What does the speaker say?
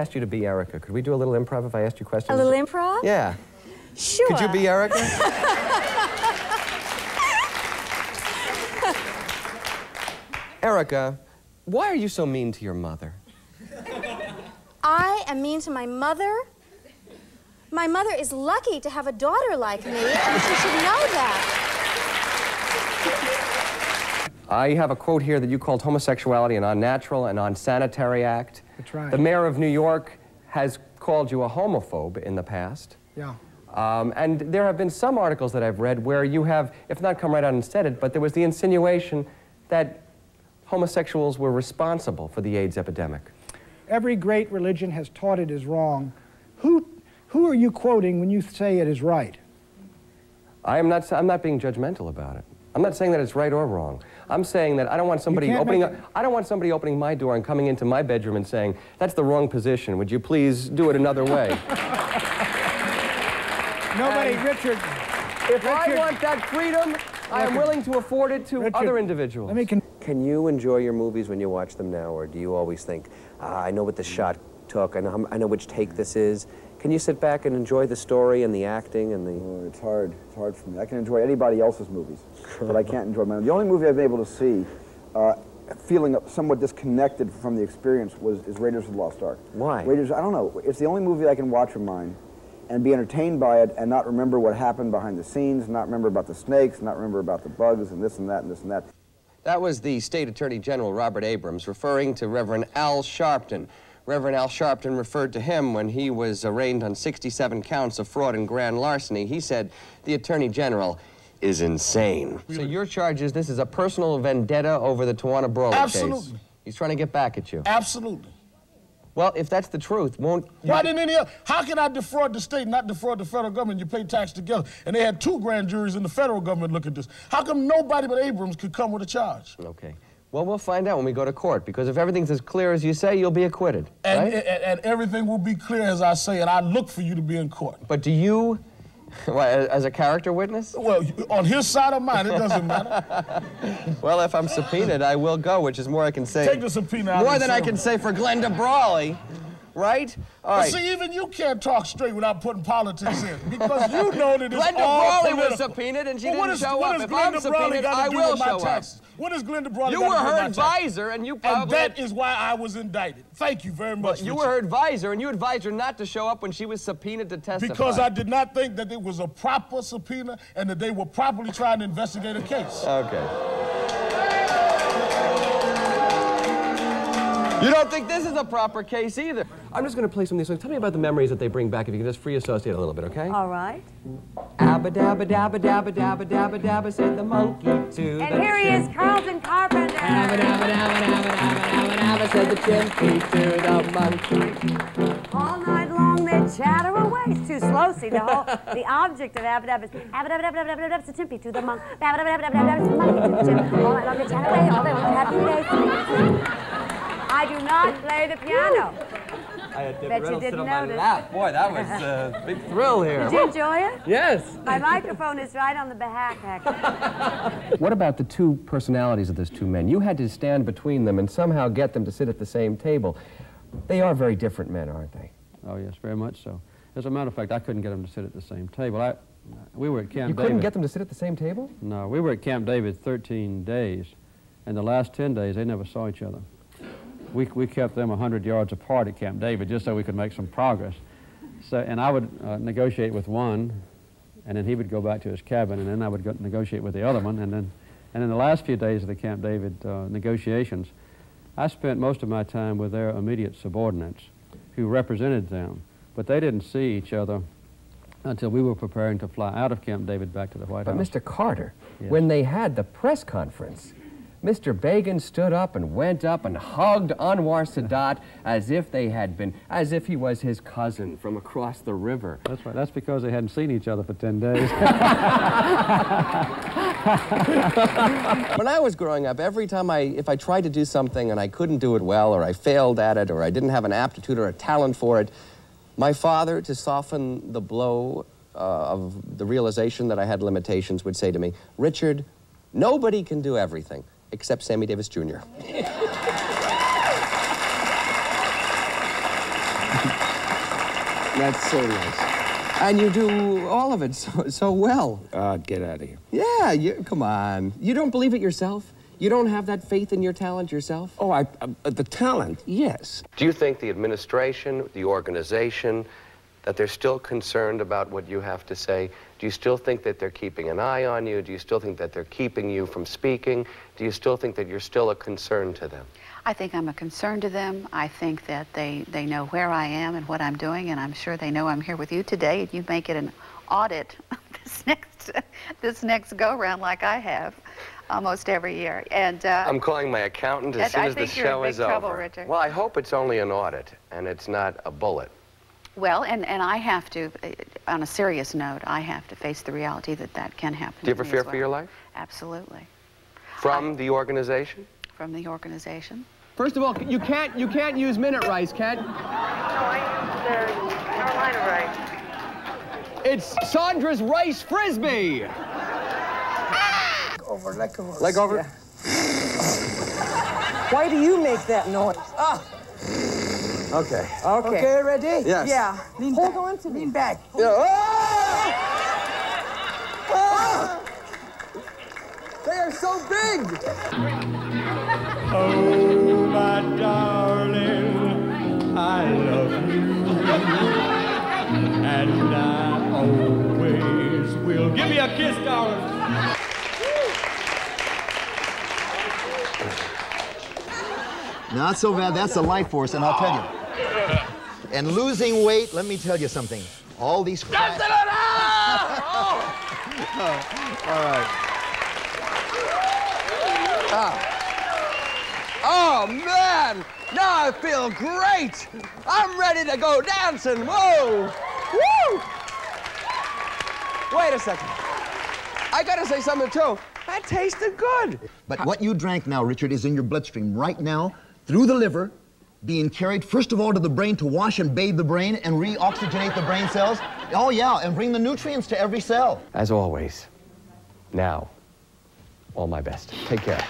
asked you to be Erica, could we do a little improv if I asked you questions? A little improv? Yeah. Sure. Could you be Erica? Erica, why are you so mean to your mother? I am mean to my mother? My mother is lucky to have a daughter like me, and she should know that. I have a quote here that you called homosexuality an unnatural and unsanitary act. That's right. The mayor of New York has called you a homophobe in the past. Yeah. And there have been some articles that I've read where you have, if not come right out and said it, but there was the insinuation that homosexuals were responsible for the AIDS epidemic. Every great religion has taught it is wrong. Who are you quoting when you say it is right? I'm not being judgmental about it. I'm not saying that it's right or wrong. I'm saying that I don't want somebody opening my door and coming into my bedroom and saying, "That's the wrong position. Would you please do it another way?" Nobody, Richard. If I want that freedom, I am willing to afford it to other individuals. Can you enjoy your movies when you watch them now, or do you always think, I know what the shot took, I know which take this is? Can you sit back and enjoy the story and the acting and the... Oh, it's hard. It's hard for me. I can enjoy anybody else's movies, but I can't enjoy mine. The only movie I've been able to see, feeling somewhat disconnected from the experience, is Raiders of the Lost Ark. Why? Raiders, I don't know. It's the only movie I can watch of mine and be entertained by it and not remember what happened behind the scenes, not remember about the snakes, not remember about the bugs and this and that and this and that. That was the State Attorney General, Robert Abrams, referring to Reverend Al Sharpton. Reverend Al Sharpton referred to him when he was arraigned on 67 counts of fraud and grand larceny. He said the Attorney General is insane. So your charge is this is a personal vendetta over the Tawana Brawley case? Absolutely. He's trying to get back at you? Absolutely. Well, if that's the truth, won't... Why didn't any other... How can I defraud the state, not defraud the federal government? You pay tax together. And they had 2 grand juries in the federal government look at this. How come nobody but Abrams could come with a charge? Okay. Well, we'll find out when we go to court, because if everything's as clear as you say, you'll be acquitted, right? And everything will be clear as I say, and I look for you to be in court. But do you... What, as a character witness? Well, on his side or mine, it doesn't matter. Well, if I'm subpoenaed, I will go, which is more I can say... Take the subpoena out. More than I can say for Glenda Brawley. Right? All right. But see, even you can't talk straight without putting politics in, because you know that it's Glenda all Brawley political. was subpoenaed and she didn't show what up. Does If I'm Glenda Brawley subpoenaed, I will show up. What does Glenda Brawley You got were to do her with my advisor, and you probably... And that is why I was indicted. Thank you very much, You were her advisor, and you advised her not to show up when she was subpoenaed to testify. Because I did not think that it was a proper subpoena and that they were properly trying to investigate a case. Okay. You don't think this is a proper case either. I'm just going to play some of these songs. Tell me about the memories that they bring back, if you can just free associate a little bit, okay? All right. Abba dabba dabba dabba dabba dabba dabba said the monkey to And here he is, Carlton Carpenter. Dabba dabba dabba dabba dabba dabba dabba said the chimpanzee to the monkey. All night long they chatter away. It's too slow. See, the object of abba dabba is abba dabba dabba dabba dabba, it's a chimpy to the monk. Abba dabba dabba dabba dabba, it's the monkey to the chimp. All night long they chatter away. All they want is happy days. I do not play the piano. I bet you didn't notice. Boy, that was a big thrill here. Did you enjoy it? Yes. My microphone is right on the back. What about the two personalities of those two men? You had to stand between them and somehow get them to sit at the same table. They are very different men, aren't they? Oh, yes, very much so. As a matter of fact, I couldn't get them to sit at the same table. We were at Camp David. You couldn't get them to sit at the same table? No, we were at Camp David 13 days, and the last 10 days, they never saw each other. We kept them 100 yards apart at Camp David just so we could make some progress. So, and I would negotiate with one, and then he would go back to his cabin, and then I would negotiate with the other one, and then in the last few days of the Camp David negotiations, I spent most of my time with their immediate subordinates who represented them, but they didn't see each other until we were preparing to fly out of Camp David back to the White House. But Mr. Carter, yes. When they had the press conference, Mr. Begin stood up and went up and hugged Anwar Sadat as if he was his cousin from across the river. That's right. That's because they hadn't seen each other for 10 days. When I was growing up, every time if I tried to do something and I couldn't do it well, or I failed at it, or I didn't have an aptitude or a talent for it, my father, to soften the blow of the realization that I had limitations, would say to me, "Richard, nobody can do everything except Sammy Davis Jr." That's so nice. And you do all of it so well. Get out of here. Yeah, come on. You don't believe it yourself? You don't have that faith in your talent yourself? Oh, the talent, yes. Do you think the administration, the organization, that they're still concerned about what you have to say? Do you still think that they're keeping an eye on you? Do you still think that they're keeping you from speaking? Do you still think that you're still a concern to them? I think I'm a concern to them. I think that they know where I am and what I'm doing, and I'm sure they know I'm here with you today. You make it an audit this next go-round like I have almost every year. And I'm calling my accountant as soon as the show is over. I think you're in big trouble, Richard. Well, I hope it's only an audit and it's not a bullet. Well, and I have to, on a serious note, I have to face the reality that can happen. Do you ever fear for your life? Absolutely. From the organization? From the organization. First of all, you can't use minute rice, Ken. No, I use the Carolina rice. It's Sandra's rice frisbee. Leg over. Leg over? Yeah. Why do you make that noise? Okay. Okay, ready? Yes. Yeah. Hold on to me. Lean back. Yeah. They are so big! Oh, my darling, I love you. And I always will. Give me a kiss, darling. Not so bad. That's a life force, and I'll tell you. And losing weight, let me tell you something. All these... Oh. All right. Oh, man! Now I feel great! I'm ready to go dancing! Whoa! Woo! Wait a second. I gotta say something, too. That tasted good. But what you drank now, Richard, is in your bloodstream right now, through the liver, being carried first of all to the brain to wash and bathe the brain and re-oxygenate the brain cells. Oh, yeah, and bring the nutrients to every cell. As always, now, all my best. Take care.